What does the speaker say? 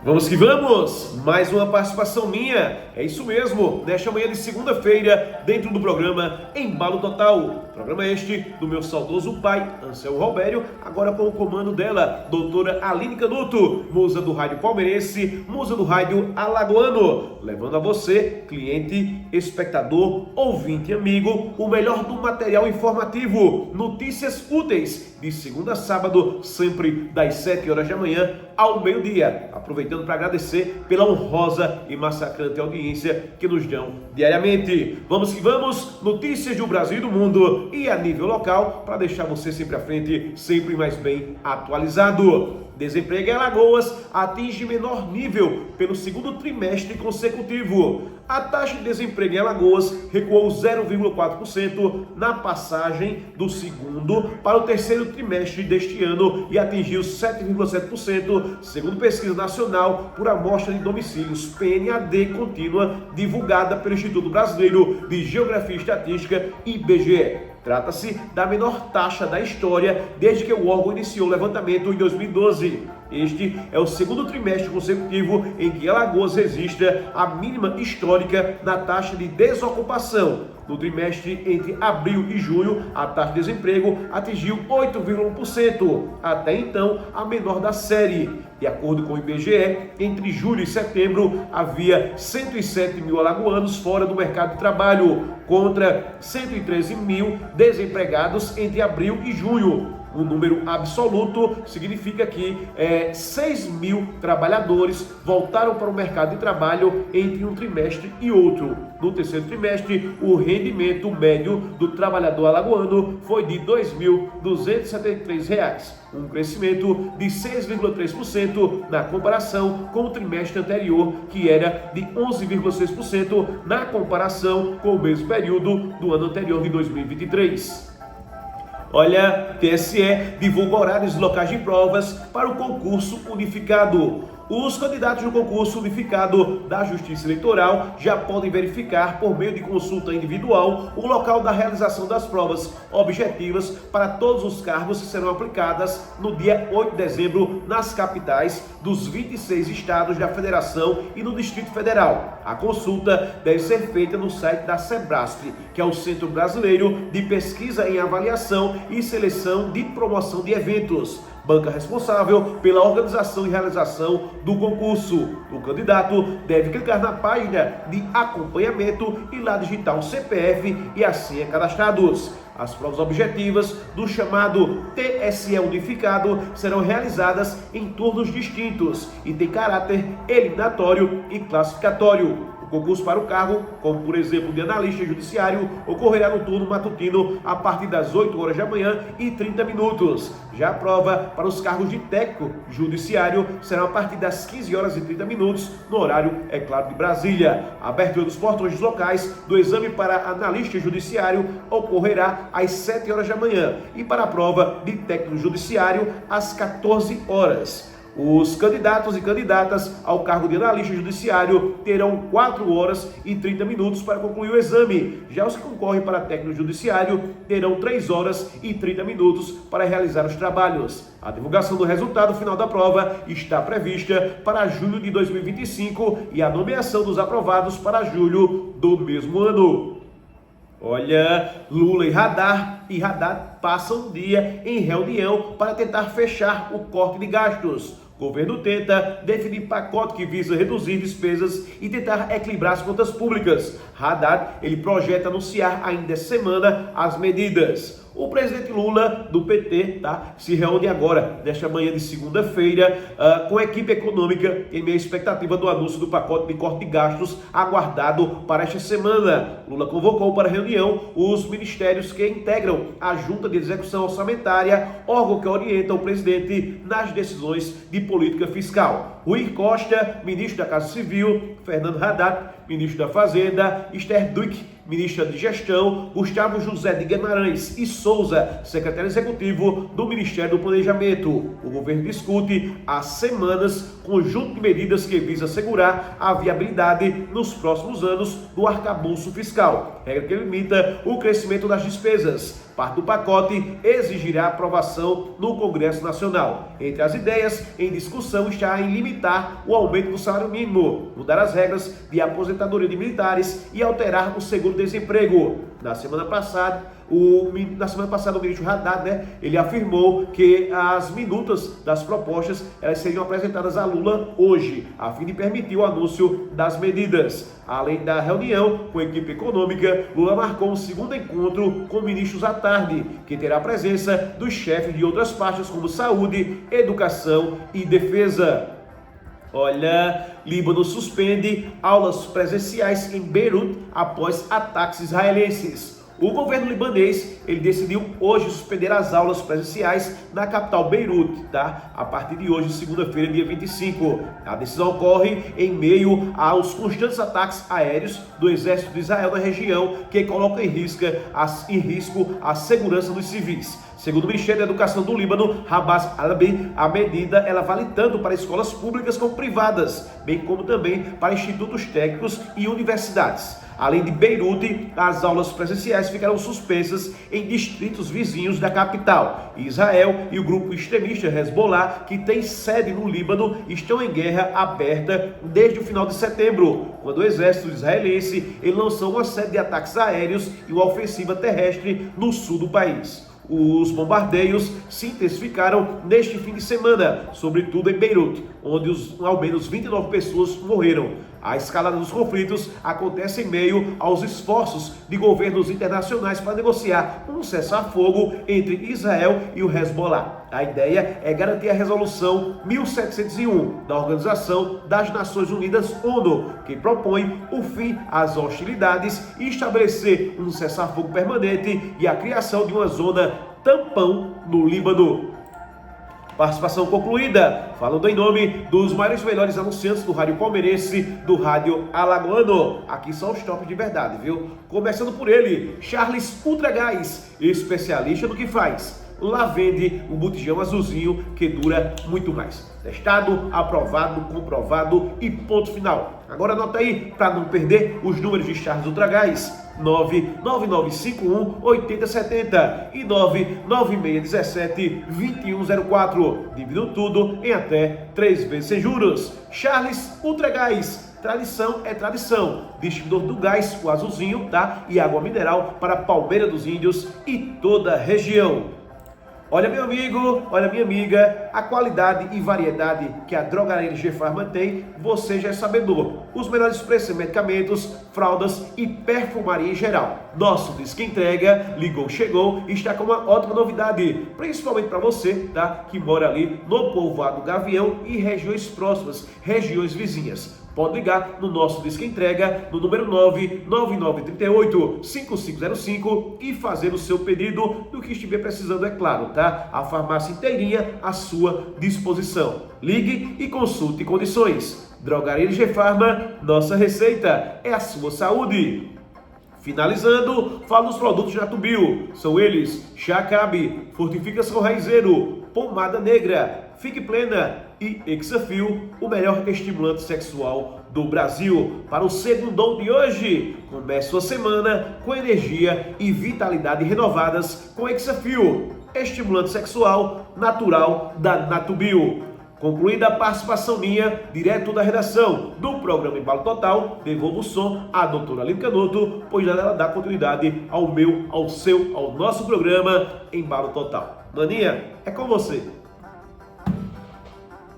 Vamos que vamos! Mais uma participação minha, é isso mesmo, nesta manhã de segunda-feira, dentro do programa Embalo Total. Programa este do meu saudoso pai, Anselmo Robério, agora com o comando dela, doutora Aline Canuto, musa do rádio palmeirense, musa do rádio alagoano, levando a você, cliente, espectador, ouvinte e amigo, o melhor do material informativo, notícias úteis, de segunda a sábado, sempre das 7 horas da manhã ao meio-dia. Aproveitando para agradecer pela honrosa e massacrante audiência que nos dão diariamente. Vamos que vamos, notícias do Brasil e do mundo e a nível local, para deixar você sempre à frente, sempre mais bem atualizado. Desemprego em Alagoas atinge menor nível pelo segundo trimestre consecutivo. A taxa de desemprego em Alagoas recuou 0,4% na passagem do segundo para o terceiro trimestre deste ano e atingiu 7,7%, segundo pesquisa nacional por amostra de domicílios PNAD contínua divulgada pelo Instituto Brasileiro de Geografia e Estatística, IBGE. Trata-se da menor taxa da história desde que o órgão iniciou o levantamento em 2012. Este é o segundo trimestre consecutivo em que Alagoas registra a mínima histórica na taxa de desocupação. No trimestre entre abril e junho, a taxa de desemprego atingiu 8,1%, até então a menor da série. De acordo com o IBGE, entre julho e setembro havia 107 mil alagoanos fora do mercado de trabalho, contra 113 mil desempregados entre abril e junho. O número absoluto significa que 6 mil trabalhadores voltaram para o mercado de trabalho entre um trimestre e outro. No terceiro trimestre, o rendimento médio do trabalhador alagoano foi de R$ 2.273, um crescimento de 6,3% na comparação com o trimestre anterior, que era de 11,6% na comparação com o mesmo período do ano anterior de 2023. Olha, TSE divulga horários e locais de provas para o concurso unificado. Os candidatos no concurso unificado da Justiça Eleitoral já podem verificar, por meio de consulta individual, o local da realização das provas objetivas para todos os cargos que serão aplicadas no dia 8 de dezembro nas capitais dos 26 estados da Federação e no Distrito Federal. A consulta deve ser feita no site da SEBRASP, que é o Centro Brasileiro de Pesquisa em Avaliação e Seleção de Promoção de Eventos, banca responsável pela organização e realização do concurso. O candidato deve clicar na página de acompanhamento e lá digitar o CPF e a senha cadastrados. As provas objetivas do chamado TSE Unificado serão realizadas em turnos distintos e têm caráter eliminatório e classificatório. O concurso para o cargo, como por exemplo de analista judiciário, ocorrerá no turno matutino a partir das 8 horas da manhã e 30 minutos. Já a prova para os cargos de técnico judiciário será a partir das 15 horas e 30 minutos, no horário, é claro, de Brasília. A abertura dos portões dos locais do exame para analista judiciário ocorrerá às 7 horas da manhã e para a prova de técnico judiciário às 14 horas. Os candidatos e candidatas ao cargo de analista judiciário terão 4 horas e 30 minutos para concluir o exame. Já os que concorrem para técnico judiciário terão 3 horas e 30 minutos para realizar os trabalhos. A divulgação do resultado final da prova está prevista para julho de 2025 e a nomeação dos aprovados para julho do mesmo ano. Olha, Lula e Haddad passam um dia em reunião para tentar fechar o corte de gastos. O governo tenta definir pacote que visa reduzir despesas e tentar equilibrar as contas públicas. Haddad, ele projeta anunciar ainda esta semana as medidas. O presidente Lula, do PT, se reúne agora, nesta manhã de segunda-feira, com a equipe econômica, em meio à expectativa do anúncio do pacote de corte de gastos aguardado para esta semana. Lula convocou para a reunião os ministérios que integram a Junta de Execução Orçamentária, órgão que orienta o presidente nas decisões de política fiscal. Rui Costa, ministro da Casa Civil, Fernando Haddad, ministro da Fazenda, Esther Duque, ministra de Gestão, Gustavo José de Guimarães e Souza, secretário executivo do Ministério do Planejamento. O governo discute há semanas conjunto de medidas que visa assegurar a viabilidade nos próximos anos do arcabouço fiscal, regra que limita o crescimento das despesas. Parte do pacote exigirá aprovação no Congresso Nacional. Entre as ideias em discussão está em limitar o aumento do salário mínimo, mudar as regras de aposentadoria de militares e alterar o seguro-desemprego. Na semana passada, o ministro Haddad, ele afirmou que as minutas das propostas elas seriam apresentadas a Lula hoje, a fim de permitir o anúncio das medidas. Além da reunião com a equipe econômica, Lula marcou um segundo encontro com ministros à tarde, que terá a presença dos chefes de outras pastas como saúde, educação e defesa. Olha, Líbano suspende aulas presenciais em Beirute após ataques israelenses. O governo libanês, ele decidiu hoje suspender as aulas presenciais na capital Beirute, tá? A partir de hoje, segunda-feira, dia 25. A decisão ocorre em meio aos constantes ataques aéreos do exército de Israel na região, que colocam em risco a segurança dos civis. Segundo o Ministério da Educação do Líbano, Abbas Alabi, a medida ela vale tanto para escolas públicas como privadas, bem como também para institutos técnicos e universidades. Além de Beirute, as aulas presenciais ficarão suspensas em distritos vizinhos da capital. Israel e o grupo extremista Hezbollah, que tem sede no Líbano, estão em guerra aberta desde o final de setembro, quando o exército israelense lançou uma série de ataques aéreos e uma ofensiva terrestre no sul do país. Os bombardeios se intensificaram neste fim de semana, sobretudo em Beirute, onde ao menos 29 pessoas morreram. A escalada dos conflitos acontece em meio aos esforços de governos internacionais para negociar um cessar-fogo entre Israel e o Hezbollah. A ideia é garantir a resolução 1701 da Organização das Nações Unidas, ONU, que propõe o fim às hostilidades e estabelecer um cessar-fogo permanente e a criação de uma zona tampão no Líbano. Participação concluída, falando em nome dos maiores e melhores anunciantes do rádio palmeirense, do rádio alagoano. Aqui são os tops de verdade, viu? Começando por ele, Charles Ultragás, especialista no que faz. Lá vende o botijão azulzinho que dura muito mais. Testado, aprovado, comprovado e ponto final. Agora anota aí, para não perder os números de Charles Ultragás. 99951-8070 e 99617-2104. Dividindo tudo em até 3 vezes sem juros. Charles Ultragás. Tradição é tradição. Distribuidor do gás, o azulzinho, tá? E água mineral para Palmeira dos Índios e toda a região. Olha, meu amigo, olha, minha amiga, a qualidade e variedade que a Drogaria LG Farma tem, você já é sabedor. Os melhores preços em medicamentos, fraldas e perfumaria em geral. Nosso Disque Entrega, ligou, chegou, está com uma ótima novidade, principalmente para você, tá? Que mora ali no povoado Gavião e regiões próximas, regiões vizinhas. Pode ligar no nosso Disque Entrega no número 99938-5505 e fazer o seu pedido do que estiver precisando, é claro, tá? A farmácia inteirinha à sua disposição. Ligue e consulte condições. Drogaria LG Farma, nossa receita é a sua saúde. Finalizando, falo dos produtos Natubio. São eles: Chacabe, Fortificação Raizeiro, Pomada Negra, Fique Plena e Exafil, o melhor estimulante sexual do Brasil. Para o segundão de hoje, comece sua semana com energia e vitalidade renovadas com Exafil, estimulante sexual natural da Natubio. Concluída a participação minha, direto da redação do programa Embalo Total, devolvo o som à doutora Aline Canuto, pois ela dá continuidade ao nosso programa Embalo Total. Naninha, é com você.